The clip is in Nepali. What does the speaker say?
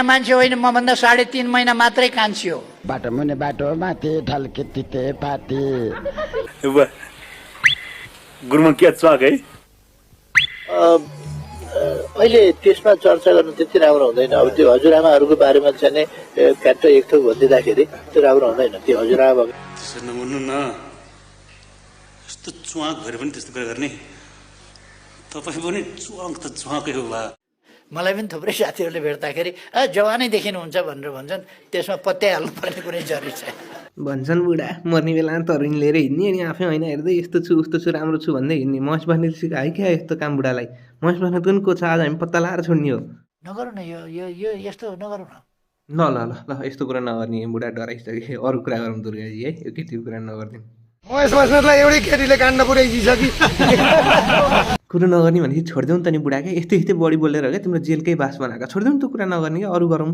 नयाँ मान्छे होइन, मभन्दा 3.5 महिना मात्रै कान्छी हो। बाटो मुनि बाटो माथि ढल्के तिते पाती। गुरुमा के चक है। अहिले त्यसमा चर्चा गर्नु त्यति राम्रो हुँदैन। अब त्यो हजुरआमाहरूको बारेमा चाहिँ नि फ्याक्ट एक थोक भनिदिँदाखेरि त्यो राम्रो हुँदैन। त्यो हजुरआमा त्यसो नभन्नु न, यस्तो च्वाक भएर पनि त्यस्तो कुरा गर्ने। तपाईँ पनि च्वाक त च्वाकै हो बा। मलाई पनि थुप्रै साथीहरूले भेट्दाखेरि जवानै देखिनुहुन्छ भनेर भन्छन्, त्यसमा पत्याइहाल्नु पर्ने कुनै जरुरी छैन। भन्छन् बुढा मर्ने बेलामा तरुनी लिएर हिँड्ने अनि आफै होइन हेर्दै यस्तो छु उस्तो छु राम्रो छु भन्दै हिँड्ने। महेश बस्नेतले सिकायो क्या यस्तो काम बुढालाई। महेश बस्नेत पनि को छ आज हामी पत्ता लगाएर छोड्ने हो। नगरौँ न यो यस्तो नगरौँ न। ल ल ल ल यस्तो कुरा नगर्ने, बुढा डराइसक्यो। अरू कुरा गरौँ दुर्गाजी है, यो केटीको कुरा नगरिदिउँ। महेश बस्नेतलाई एउटै केटीले काण्ड पुर्याइदिइसकि। कुरो नगर्ने भनेपछि छोडिदेऊ नि त नि बुढा क्या। यस्तै बढी बोलेर क्या तिम्रो जेलकै बास बनाएको। छोडिदेऊ नि त्यो कुरा नगर्ने क्या, अरू गरौँ।